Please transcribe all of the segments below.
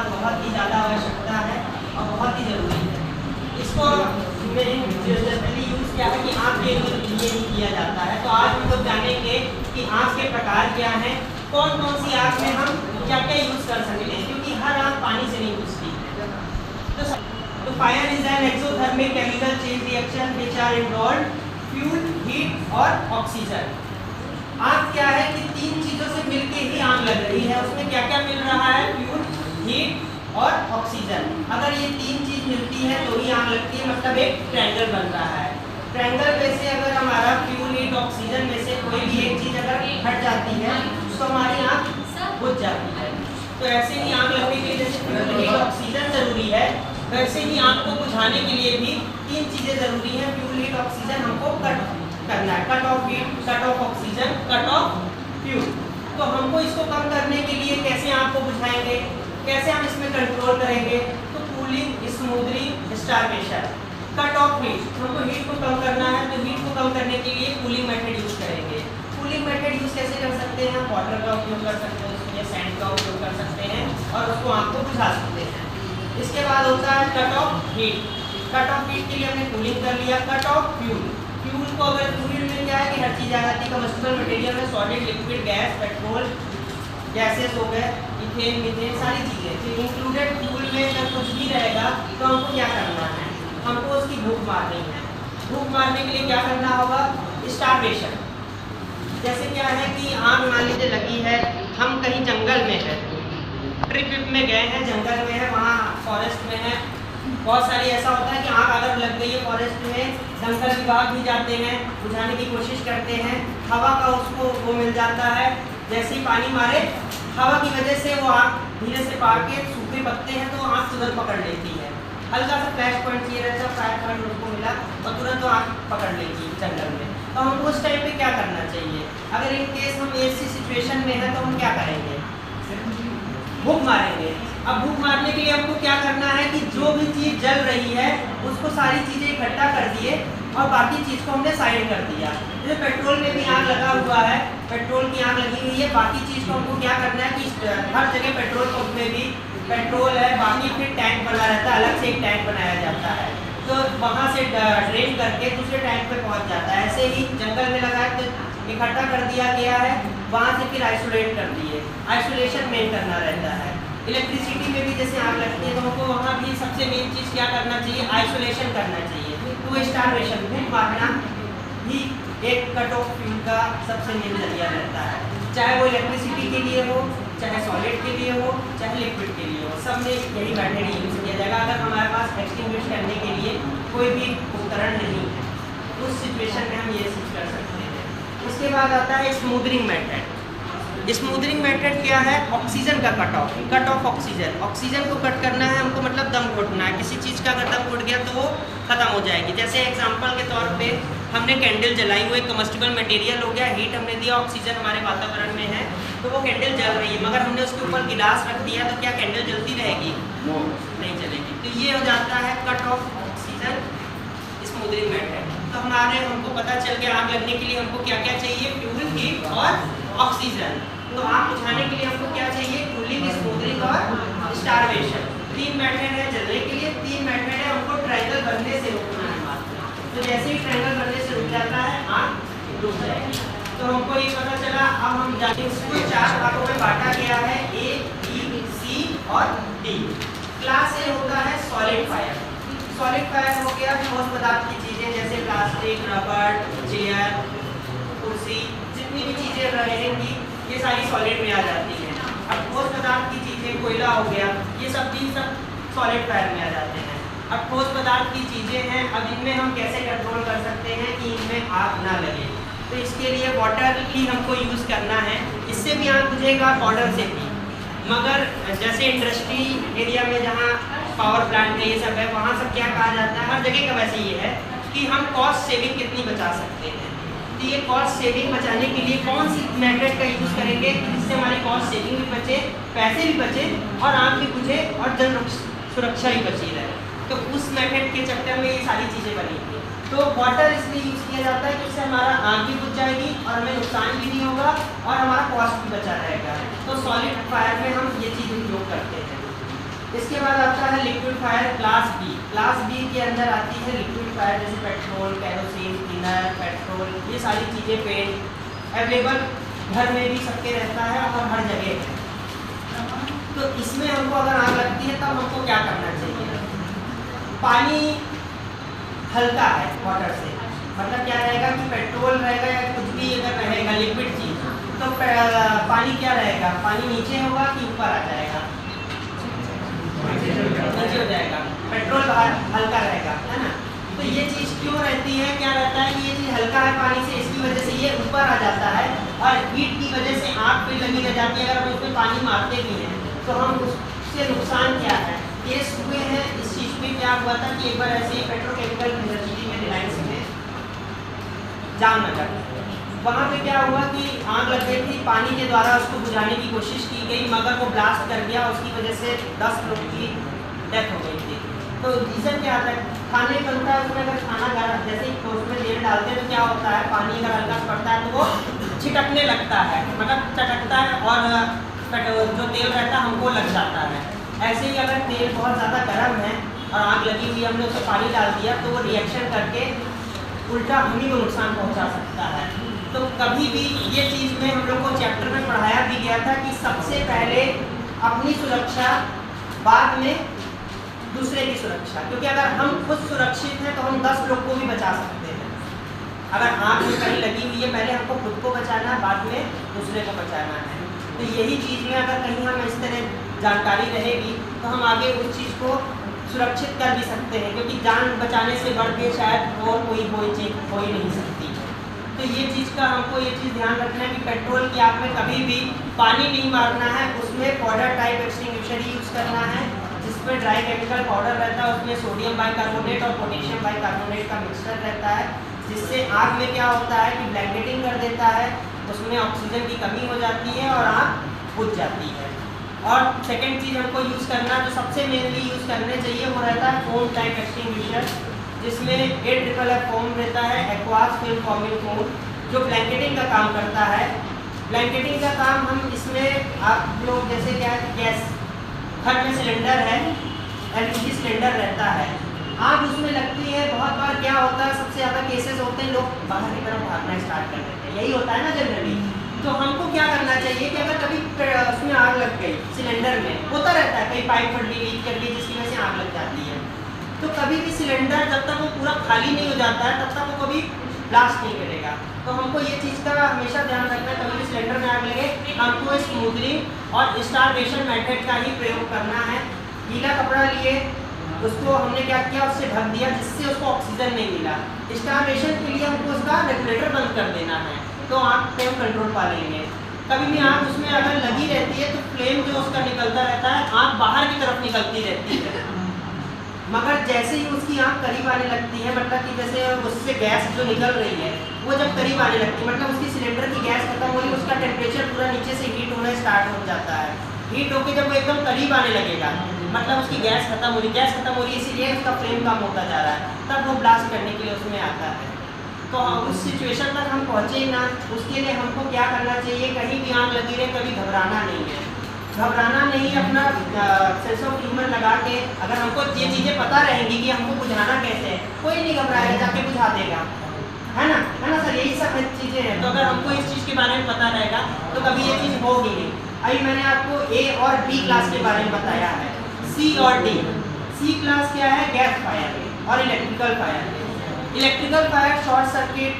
पास बहुत ही ज़्यादा आवश्यकता है और बहुत ही ज़रूरी है। इसको जनरली यूज़ किया है कि आँख के लिए ही किया जाता है। तो आज हम लोग जानेंगे कि आँख के प्रकार क्या हैं, कौन कौन सी आँख में हम क्या क्या यूज़ कर सकते हैं, क्योंकि हर आँख पानी से नहीं घुसती है। तो fire is an exothermic chemical change reaction which are involve fuel, heat और ऑक्सीजन। आग क्या है कि तीन चीजों से मिलके ही आग लग रही है। उसमें क्या क्या मिल रहा है? फ्यूल, हीट और ऑक्सीजन। अगर ये तीन चीज मिलती है तो ही आग लगती है, मतलब एक ट्रायंगल बन रहा है। ट्रायंगल में से अगर हमारा फ्यूल, हीट, ऑक्सीजन में से कोई भी एक चीज अगर हट जाती है तो हमारी आग बुझ जाती है। तो ऐसे ही आग लगने के लिए जैसे फ्यूल, हीट, ऑक्सीजन जरूरी है, वैसे ही आग को बुझाने के लिए भी तीन चीजें जरूरी है। फ्यूल, हीट, ऑक्सीजन हमको कट करना है। Cut off heat, cut off oxygen, cut off fuel. तो हमको इसको कम करने के लिए कैसे आग को बुझाएंगे, कैसे हम इसमें कंट्रोल करेंगे? तो cooling, smothering, starvation. Cut off heat, हमको हीट को कम करना है, तो हीट को कम करने के लिए कूलिंग मेथड यूज करेंगे। कूलिंग मेथड यूज कैसे कर सकते हैं? वाटर का उपयोग कर सकते हैं, उसमें सैंड का उपयोग कर सकते हैं और उसको आग को बुझा सकते हैं। इसके बाद होता है cut off heat. Cut off heat के लिए हमने कूलिंग कर लिया। कट ऑफ फ्यूल, फ्यूल को अगर फ्यूल में क्या है कि हर चीज़ आ जाती है, कम्बस्टिबल मटेरियल में solid, liquid, gas, petrol, gases हो गए, इथेन, मीथेन, सारी चीज़ें। तो इंक्लूडेड फ्यूल में अगर कुछ भी रहेगा तो हमको क्या करना है? हमको उसकी भूख मारनी है। भूख मारने के लिए क्या करना होगा? स्टारवेशन। जैसे क्या है कि आग मान लीजिए लगी है, हम कहीं जंगल में है, ट्रिप में गए हैं, जंगल में है, वहाँ फॉरेस्ट में है, बहुत सारी ऐसा होता है कि आग अगर लग गई है फॉरेस्ट में, दमकल विभाग भी जाते हैं, बुझाने की कोशिश करते हैं, हवा का उसको वो मिल जाता है, जैसे ही पानी मारे हवा की वजह से वो आग धीरे से पार के सूखे पत्ते हैं तो आग तुरंत पकड़ लेती है। हल्का सा फ्लैश पॉइंट चाहिए रहता है, फायर पॉइंट उनको मिला और तुरंत वो आग पकड़ लेगी जंगल में। तो हमको उस टाइम पे क्या करना चाहिए? अगर इन केस हम ऐसी सिचुएशन में है तो हम क्या करेंगे? भूख मारेंगे। अब भूख मारने के लिए हमको क्या करना है कि जो भी चीज़ जल रही है उसको सारी चीज़ें इकट्ठा कर दिए और बाकी चीज़ को हमने साइड कर दिया। जैसे पेट्रोल में भी आग लगा हुआ है, पेट्रोल की आग लगी हुई है, बाकी चीज़ को हमको क्या करना है कि हर जगह पेट्रोल पंप में भी पेट्रोल है, बाकी फिर टैंक बना रहता है, अलग से एक टैंक बनाया जाता है, तो वहाँ से ड्रेन करके दूसरे टैंक पे पहुँच जाता है। ऐसे ही जंगल में लगा है तो इकट्ठा कर दिया गया है, वहाँ से फिर आइसोलेट कर दिए, आइसोलेशन मेन करना रहता है। इलेक्ट्रिसिटी में भी जैसे आग लगती है तो हमको वहाँ भी सबसे मेन चीज़ क्या करना चाहिए? आइसोलेशन करना चाहिए। तो स्टारवेशन, भूख मारना ही एक कट ऑफ फ्यूल का सबसे मेन जरिया रहता है, चाहे वो इलेक्ट्रिसिटी के लिए हो, चाहे सॉलिड के लिए हो, चाहे लिक्विड के लिए हो, सब में यही मेथड यूज किया जाएगा। अगर हमारे पास एक्सटिंग्विश करने के लिए कोई भी उपकरण नहीं है उस सिचुएशन में हम ये चीज़ कर सकते हैं। उसके बाद आता है स्मूदरिंग मेथड। स्मूदरिंग मेथड क्या है? ऑक्सीजन का cut off, cut off oxygen. Oxygen को कट करना है हमको, मतलब दम घुटना है। किसी चीज़ का अगर दम घुट गया तो वो खत्म हो जाएगी। जैसे एग्जांपल के तौर पे हमने कैंडल जलाई हुई, कम्बस्टिबल मटेरियल हो गया, हीट हमने दिया, ऑक्सीजन हमारे वातावरण में है, तो वो कैंडल जल रही है, मगर हमने उसके ऊपर गिलास रख दिया तो क्या कैंडल जलती रहेगी? नहीं जलेगी। तो ये हो जाता है cut off oxygen, smothering method. तो हमको पता चल गया आग लगने के लिए हमको क्या क्या चाहिए? फ्यूल, हीट और ऑक्सीजन। तो आग बुझाने के लिए हमको क्या चाहिए? कूलिंग, स्मूदरिंग और स्टारवेशन। तीन मेथड है जलने के लिए, तीन मेथड है हमको ट्रायंगल बनने से रोकना है। तो जैसे ही ट्रायंगल बनने से रुक जाता है आग रुक जाएगी। तो हमको ये पता चला। अब हम जाते इसको चार भागों में बांटा गया है, ए, बी, सी और डी। क्लास ए होता है सॉलिड फायर। सॉलिड फायर हो गया ठोस पदार्थ की चीज़ें, जैसे प्लास्टिक, रबर, चेयर, कुर्सी, जितनी भी चीज़ें रहेंगी ये सारी सॉलिड में आ जाती हैं। अब ठोस पदार्थ की चीज़ें, कोयला हो गया, ये सब भी सब सॉलिड फायर में आ जाते हैं। अब ठोस पदार्थ की चीज़ें हैं, अब इनमें हम कैसे कंट्रोल कर सकते हैं कि इनमें आग ना लगे? तो इसके लिए वाटर ही हमको यूज़ करना है। इससे भी आग बुझेगा, पाउडर से भी। मगर जैसे इंडस्ट्री एरिया में जहाँ पावर प्लांट है ये सब है, वहाँ सब क्या कहा जाता है, हर जगह का वैसे ये है कि हम कॉस्ट सेविंग कितनी बचा सकते हैं। तो ये कॉस्ट सेविंग बचाने के लिए कौन सी मेथड का यूज़ करेंगे जिससे हमारी कॉस्ट सेविंग भी बचे, पैसे भी बचे और आग भी बुझे और जन सुरक्षा भी बची रहे। तो उस मेथड के चक्कर में ये सारी चीज़ें बनी थी। तो वाटर इसलिए यूज़ किया जाता है कि इससे हमारा आग भी बुझ जाएगी और हमें नुकसान भी नहीं होगा और हमारा कॉस्ट भी बचा रहेगा। तो सॉलिड फायर में हम ये चीज़ उपयोग करते हैं। इसके बाद आता है लिक्विडफायर क्लास बी। क्लास बी के अंदर आती है लिक्विडफायर जैसे पेट्रोल, केरोसिन, थिनर, पेट्रोल, ये सारी चीज़ें पेंट अवेलेबल घर में भी सबके रहता है और हर जगह है। तो इसमें हमको अगर आग लगती है तब हमको क्या करना चाहिए? पानी हल्का है वाटर से, मतलब क्या रहेगा कि पेट्रोल रहेगा या कुछ भी अगर रहेगा लिक्विड चीज़ तो पानी क्या रहेगा? पानी नीचे होगा कि ऊपर आ जाएगा? नीचे हो जाएगा। पेट्रोल हल्का रहेगा, है ना? तो ये चीज़ क्यों रहती है? क्या रहता है कि ये चीज़ हल्का है पानी से, इसकी वजह से ये ऊपर आ जाता है और हीट की वजह से आग पे लगी रह जाती है। अगर हम उसमें पानी मारते भी हैं तो हम उससे नुकसान क्या है? केस हुए हैं इस चीज़ में। क्या हुआ था कि एक बार ऐसे ही पेट्रोकेमिकल इंडस्ट्री में रिलायंस में जामनगर, वहाँ पे क्या हुआ कि आग लग गई थी, पानी के द्वारा उसको बुझाने की कोशिश की गई मगर वो ब्लास्ट कर गया, उसकी वजह से 10 लोग की डेथ हो गई थी। तो रीज़न क्या था? खाने बनता है उसमें, अगर खाना गरम जैसे ही उसमें तेल डालते हैं तो क्या होता है, पानी अगर हल्का पड़ता है तो वो छिटकने लगता है, मतलब चटकता है और जो तेल रहता है हमको लग जाता है। ऐसे ही अगर तेल बहुत ज़्यादा गर्म है और आग लगी हुई, हमने उसमें पानी डाल दिया तो वो रिएक्शन करके उल्टा हम ही को नुकसान पहुंचा सकता है। तो कभी भी ये चीज़ में हम लोग को चैप्टर में पढ़ाया भी गया था कि सबसे पहले अपनी सुरक्षा, बाद में दूसरे की सुरक्षा, क्योंकि अगर हम खुद सुरक्षित हैं तो हम 10 लोग को भी बचा सकते हैं। अगर आग में कहीं लगी हुई है, पहले हमको खुद को बचाना है, बाद में दूसरे को बचाना है। तो यही चीज़ में अगर कहीं हम इस तरह जानकारी रहेगी तो हम आगे उस चीज़ को सुरक्षित कर भी सकते हैं, क्योंकि जान बचाने से बढ़ के शायद और कोई चीज़ हो ही नहीं सकती। तो ये चीज़ का हमको ये चीज़ ध्यान रखना है कि पेट्रोल की आग में कभी भी पानी नहीं मारना है, उसमें पाउडर टाइप एक्सटिंग्विशर यूज़ करना है जिसमें ड्राई केमिकल पाउडर रहता है, उसमें सोडियम बाइकार्बोनेट और पोटेशियम बाइकार्बोनेट का मिक्सचर रहता है, जिससे आग में क्या होता है कि ब्लैंकेटिंग कर देता है, उसमें ऑक्सीजन की कमी हो जाती है और आग बुझ जाती है। और सेकेंड चीज़ हमको यूज़ करना, जो सबसे मेनली यूज़ करने चाहिए, वो रहता है फोम टाइप एक्सटिंग्विशर, जिसमें 8FFF फोम रहता है, एक्वास फिल्म फॉर्मिंग फोम, जो ब्लैंकेटिंग का काम करता है। ब्लैंकेटिंग का काम हम इसमें आप लोग जैसे क्या गैस घर में सिलेंडर है, LPG सिलेंडर रहता है, आग उसमें लगती है, बहुत बार क्या होता है, सबसे ज़्यादा केसेस होते हैं लोग बाहर की तरफ भागना स्टार्ट कर देते हैं, यही होता है ना जनरली। तो हमको क्या करना चाहिए कि अगर कभी उसमें आग लग गई सिलेंडर में, होता रहता है कई पाइप फट गई, लीक कर गई, जिसकी वजह से आग लग जाती है, तो कभी भी सिलेंडर जब तक वो पूरा खाली नहीं हो जाता है तब तक वो कभी ब्लास्ट नहीं करेगा। तो हमको ये चीज़ का हमेशा ध्यान रखना है, कभी भी सिलेंडर में आग लगे हमको स्मूथनिंग और स्टारवेशन मेथड का ही प्रयोग करना है। गीला कपड़ा लिए उसको हमने क्या किया, उससे ढक दिया जिससे उसको ऑक्सीजन नहीं मिला। स्टारवेशन के लिए हमको उसका रेगुलेटर बंद कर देना है, तो आग पे हम कंट्रोल पा लेंगे। कभी भी आग उसमें अगर लगी रहती है तो फ्लेम जो उसका निकलता रहता है, आग बाहर की तरफ निकलती रहती है, मगर जैसे ही उसकी आग करीब आने लगती है, मतलब कि जैसे उससे गैस जो निकल रही है वो जब करीब आने लगती है, मतलब उसकी सिलेंडर की गैस खत्म हो रही है, उसका टेम्परेचर पूरा नीचे से हीट होना स्टार्ट हो जाता है। हीट होकर जब वो एकदम करीब आने लगेगा, मतलब उसकी गैस खत्म हो रही है, इसीलिए उसका फ्लेम कम होता जा रहा है, तब वो ब्लास्ट करने के लिए उसमें आता है। तो उस सिचुएशन तक हम पहुँचे ही ना, उसके लिए हमको क्या करना चाहिए, कहीं भी आग लगी रहे कभी घबराना नहीं है, अपना सेंस ऑफ ह्यूमर लगा के, अगर हमको ये चीज़ें पता रहेंगी कि हमको बुझाना कैसे है, कोई नहीं घबराएगा, जाके बुझा देगा, है ना सर, यही सब चीज़ें हैं। तो अगर हमको इस चीज़ के बारे में पता रहेगा तो कभी ये चीज़ होगी नहीं। अभी मैंने आपको A और B क्लास के बारे में बताया है, C और D। C क्लास क्या है, गैस फायर और electrical fire. Electrical fire short circuit,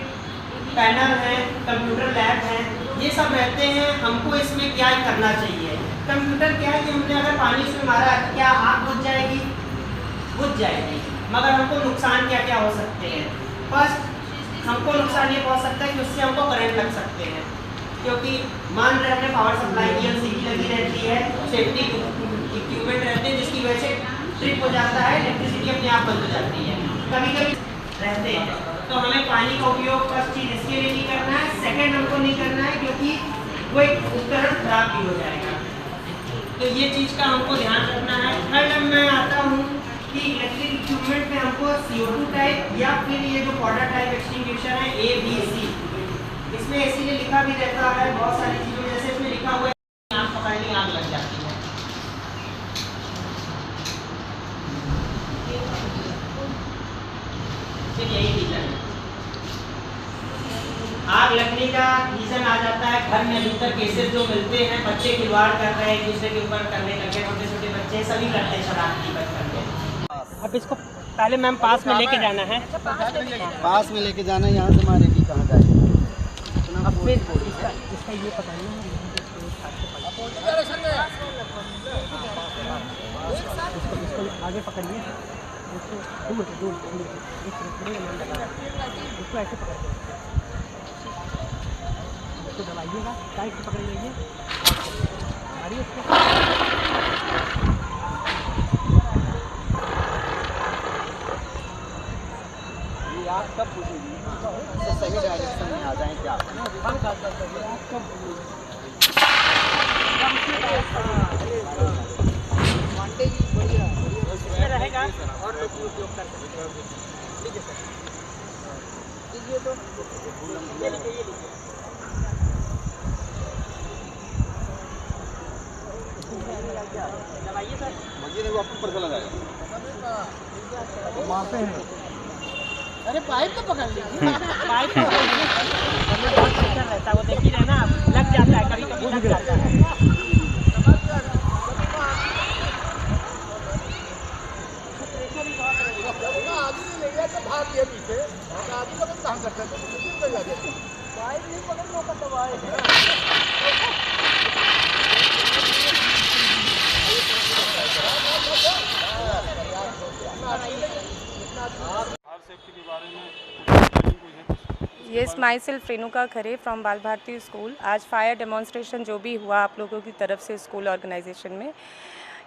panel है, कंप्यूटर लैब है, ये सब रहते हैं। हमको इसमें क्या करना चाहिए, कंप्यूटर क्या है कि हमने अगर पानी उसमें मारा क्या आग बुझ जाएगी, बुझ जाएगी, मगर हमको नुकसान क्या क्या हो सकते हैं। फर्स्ट हमको नुकसान ये हो सकता है कि उससे हमको करंट लग सकते हैं, क्योंकि मान रहे हमने पावर सप्लाई की LCD लगी रहती है, सेफ्टी इक्विपमेंट रहते हैं जिसकी वजह से ट्रिप हो जाता है, इलेक्ट्रिसिटी अपने आप बंद हो जाती है, कभी कभी रहते हैं। तो हमें पानी का उपयोग फर्स्ट चीज़ इसके लिए नहीं करना है, सेकंड हमको नहीं करना है क्योंकि वो एक उपकरण खराब भी हो जाएगा, तो ये चीज़ का हमको ध्यान रखना है। थर्ड मैं आता हूँ कि इलेक्ट्रिक इक्विपमेंट में हमको CO2 टाइप या फिर ये जो पाउडर टाइप एक्सटिंग्विशर है A, B, C, इसमें इसीलिए लिखा भी रहता है बहुत सारी चीज़ों, जैसे इसमें लिखा हुआ है आग पकड़नी, आग लग जाती है, सिर्फ यही रीज़न है। आग लगने का रीज़न आ जाता है घर में अधिकतर केसेस जो मिलते हैं, बच्चे खिलवाड़ कर रहे हैं एक दूसरे के ऊपर करने लगे, छोटे छोटे बच्चे सभी करते हैं शरारती बचपन में। अब इसको पहले मैम पास में लेके जाना है, पास में लेके जाना है, यहाँ से मारेगी कहाँ जाएगी। अब फिर इसका ये पकड़ना है, इसको आगे पकड़िए, इसको ऐसे पकड़िए, इसको दबाइएगा, टाइट से पकड़ लीजिए, मारिए इसको। आप कब पूछेगी तो सही डायरेक्शन में आ जाएं क्या? रहेगा और लोग उपयोग कर सकते हैं। ठीक है सर, लीजिए तो ये लीजिए दबाइए सर। वो आपको ऊपर लगाएगा, मारते हैं। अरे पाइप तो पकड़ लीजिए, पाइप तो बहुत प्रेशर रहता है, वो देख ही रहे ना, लग जाता है, कभी कभी लग जाता है। Yes, my self Renuka Khare from बाल भारती स्कूल। आज फायर डेमोन्स्ट्रेशन जो भी हुआ आप लोगों की तरफ से स्कूल ऑर्गेनाइजेशन में,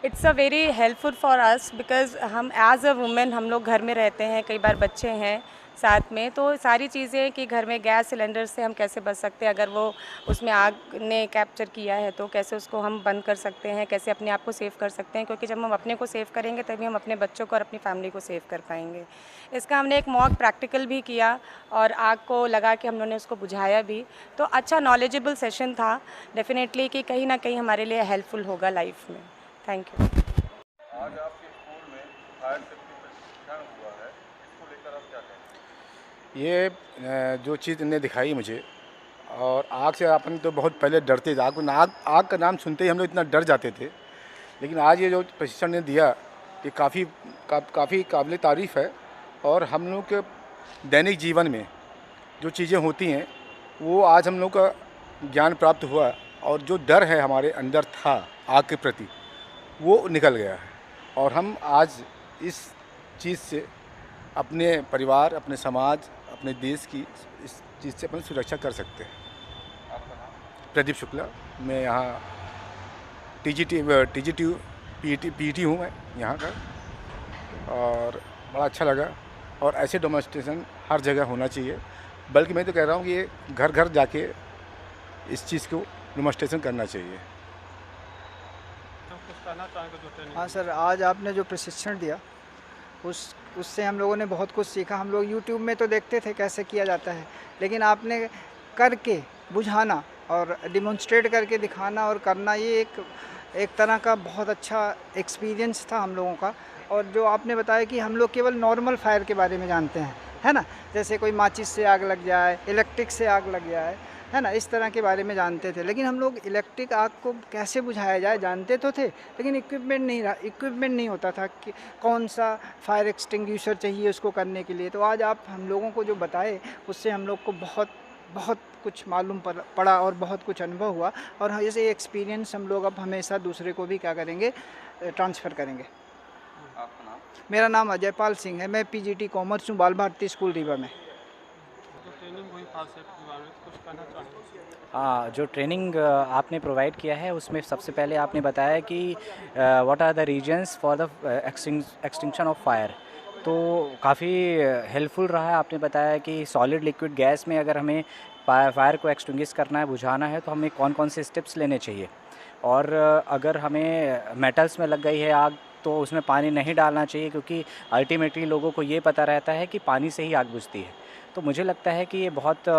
it's a very helpful for us because हम एज अ वुमेन हम लोग घर में रहते हैं, कई बार बच्चे हैं साथ में, तो सारी चीज़ें कि घर में गैस सिलेंडर से हम कैसे बच सकते हैं, अगर वो उसमें आग ने कैप्चर किया है तो कैसे उसको हम बंद कर सकते हैं, कैसे अपने आप को सेव कर सकते हैं, क्योंकि जब हम अपने को सेव करेंगे तभी हम अपने बच्चों को और अपनी फैमिली को सेव कर पाएंगे। इसका हमने एक मॉक प्रैक्टिकल भी किया और आग को लगा के हम लोगों ने उसको बुझाया भी, तो अच्छा नॉलेजेबल सेशन था डेफिनेटली कि कहीं ना कहीं हमारे लिए हेल्पफुल होगा लाइफ में। Thank you. आज आपके स्कूल में फायर सेफ्टी प्रशिक्षण हुआ है, इसको लेकर आप क्या कहेंगे? ये जो चीज़ इन्हें दिखाई मुझे, और आग से अपन तो बहुत पहले डरते थे, आग का नाम सुनते ही हम लोग इतना डर जाते थे, लेकिन आज ये जो प्रशिक्षण ने दिया ये काफ़ी काबिल तारीफ़ है। और हम लोग के दैनिक जीवन में जो चीज़ें होती हैं वो आज हम लोग का ज्ञान प्राप्त हुआ, और जो डर है हमारे अंदर था आग के प्रति वो निकल गया है, और हम आज इस चीज़ से अपने परिवार, अपने समाज, अपने देश की इस चीज़ से अपन सुरक्षा कर सकते हैं। आपका नाम? प्रदीप शुक्ला, मैं यहाँ पीटी हूँ मैं यहाँ का, और बड़ा अच्छा लगा। और ऐसे डेमोन्स्ट्रेशन हर जगह होना चाहिए, बल्कि मैं तो कह रहा हूँ कि ये घर घर जाके इस चीज़ को डेमोन्स्ट्रेशन करना चाहिए। हाँ सर, आज आपने जो प्रशिक्षण दिया उससे हम लोगों ने बहुत कुछ सीखा। हम लोग यूट्यूब में तो देखते थे कैसे किया जाता है, लेकिन आपने करके बुझाना और डिमॉन्स्ट्रेट करके दिखाना और करना, ये एक तरह का बहुत अच्छा एक्सपीरियंस था हम लोगों का। और जो आपने बताया कि हम लोग केवल नॉर्मल फायर के बारे में जानते हैं, है ना, जैसे कोई माचिस से आग लग जाए, इलेक्ट्रिक से आग लग जाए, है ना, इस तरह के बारे में जानते थे। लेकिन हम लोग इलेक्ट्रिक आग को कैसे बुझाया जाए जानते तो थे, लेकिन इक्विपमेंट नहीं होता था कि कौन सा फायर एक्सटिंग्विशर चाहिए उसको करने के लिए। तो आज आप हम लोगों को जो बताए उससे हम लोग को बहुत कुछ मालूम पड़ा और बहुत कुछ अनुभव हुआ, और ऐसे एक्सपीरियंस हम लोग अब हमेशा दूसरे को भी क्या करेंगे, ट्रांसफ़र करेंगे। आपका नाम? मेरा नाम अजयपाल सिंह है, मैं पीजीटी कॉमर्स हूँ बाल भारती स्कूल रीवा में। हाँ, जो ट्रेनिंग आपने प्रोवाइड किया है उसमें सबसे पहले आपने बताया कि what are the reasons for the extinction of fire, तो काफ़ी हेल्पफुल रहा है। आपने बताया कि सॉलिड लिक्विड गैस में अगर हमें फायर को एक्सटिंग्विश करना है, बुझाना है, तो हमें कौन कौन से स्टेप्स लेने चाहिए, और अगर हमें मेटल्स में लग गई है आग तो उसमें पानी नहीं डालना चाहिए, क्योंकि अल्टीमेटली लोगों को ये पता रहता है कि पानी से ही आग बुझती है। तो मुझे लगता है कि ये बहुत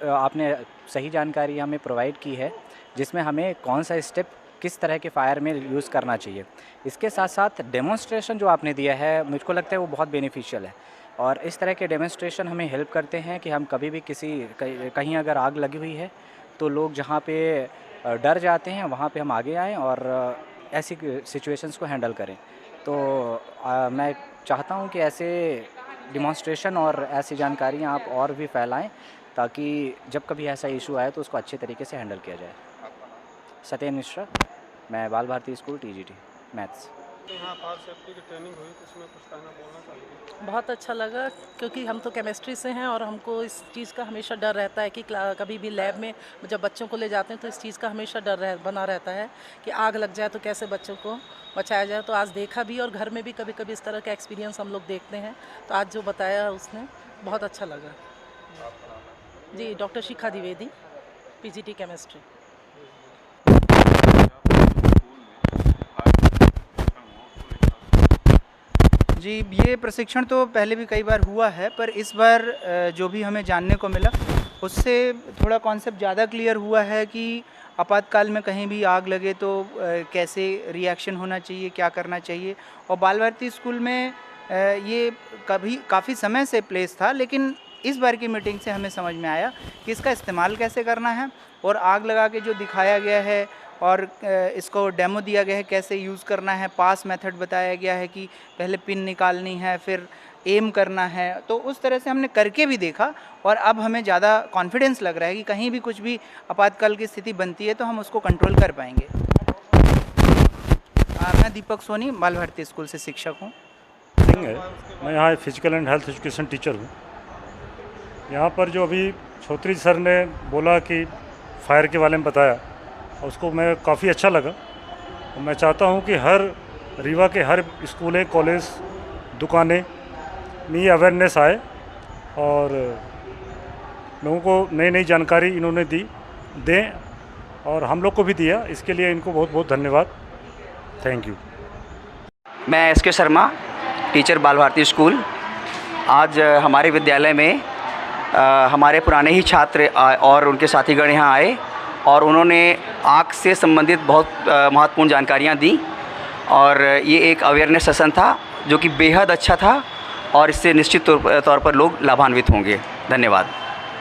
आपने सही जानकारी हमें प्रोवाइड की है, जिसमें हमें कौन सा स्टेप किस तरह के फायर में यूज़ करना चाहिए। इसके साथ साथ डेमोन्स्ट्रेशन जो आपने दिया है मुझको लगता है वो बहुत बेनिफिशियल है। और इस तरह के डेमोन्स्ट्रेशन हमें हेल्प करते हैं कि हम कभी भी कहीं अगर आग लगी हुई है तो लोग जहाँ पे डर जाते हैं वहाँ पे हम आगे आएँ और ऐसी सिचुएशंस को हैंडल करें। तो मैं चाहता हूँ कि ऐसे डेमोन्स्ट्रेशन और ऐसी जानकारियाँ आप और भी फैलाएं ताकि जब कभी ऐसा इशू आए तो उसको अच्छे तरीके से हैंडल किया जाए। सत्येंद्र मिश्रा, मैं बाल भारती स्कूल TGT मैथ्स। यहाँ फायर सेफ्टी की ट्रेनिंग हुई तो इसमें कुछ कहना बोलना चाहिए? बहुत अच्छा लगा क्योंकि हम तो केमिस्ट्री से हैं और हमको इस चीज़ का हमेशा डर रहता है कि कभी भी लैब में जब बच्चों को ले जाते हैं तो इस चीज़ का हमेशा डर बना रहता है कि आग लग जाए तो कैसे बच्चों को बचाया जाए। तो आज देखा भी और घर में भी कभी कभी इस तरह का एक्सपीरियंस हम लोग देखते हैं, तो आज जो बताया उसने बहुत अच्छा लगा। जी, डॉक्टर शिखा द्विवेदी, PGT केमिस्ट्री। जी, ये प्रशिक्षण तो पहले भी कई बार हुआ है, पर इस बार जो भी हमें जानने को मिला उससे थोड़ा कॉन्सेप्ट ज़्यादा क्लियर हुआ है कि आपातकाल में कहीं भी आग लगे तो कैसे रिएक्शन होना चाहिए, क्या करना चाहिए। और बाल भारती स्कूल में ये काफ़ी समय से प्लेस था, लेकिन इस बार की मीटिंग से हमें समझ में आया कि इसका इस्तेमाल कैसे करना है और आग लगा के जो दिखाया गया है और इसको डेमो दिया गया है कैसे यूज़ करना है, पास मेथड बताया गया है कि पहले पिन निकालनी है फिर एम करना है, तो उस तरह से हमने करके भी देखा और अब हमें ज़्यादा कॉन्फिडेंस लग रहा है कि कहीं भी कुछ भी आपातकाल की स्थिति बनती है तो हम उसको कंट्रोल कर पाएंगे। मैं दीपक सोनी बाल भारती स्कूल से शिक्षक हूँ। मैं यहाँ physical and health education teacher हूँ। यहाँ पर जो अभी छोत्री सर ने बोला कि फायर के बारे में बताया, उसको मैं काफ़ी अच्छा लगा। मैं चाहता हूँ कि हर रीवा के हर स्कूलें, कॉलेज, दुकानें में ये अवेयरनेस आए और लोगों को नई नई जानकारी इन्होंने दें और हम लोग को भी दिया, इसके लिए इनको बहुत बहुत धन्यवाद। Thank you. मैं SK शर्मा, टीचर बाल भारती स्कूल। आज हमारे विद्यालय में हमारे पुराने ही छात्र और उनके साथीगण यहाँ आए और उन्होंने आग से संबंधित बहुत महत्वपूर्ण जानकारियाँ दी और ये एक अवेयरनेस सेशन था जो कि बेहद अच्छा था और इससे निश्चित तौर पर लोग लाभान्वित होंगे। धन्यवाद।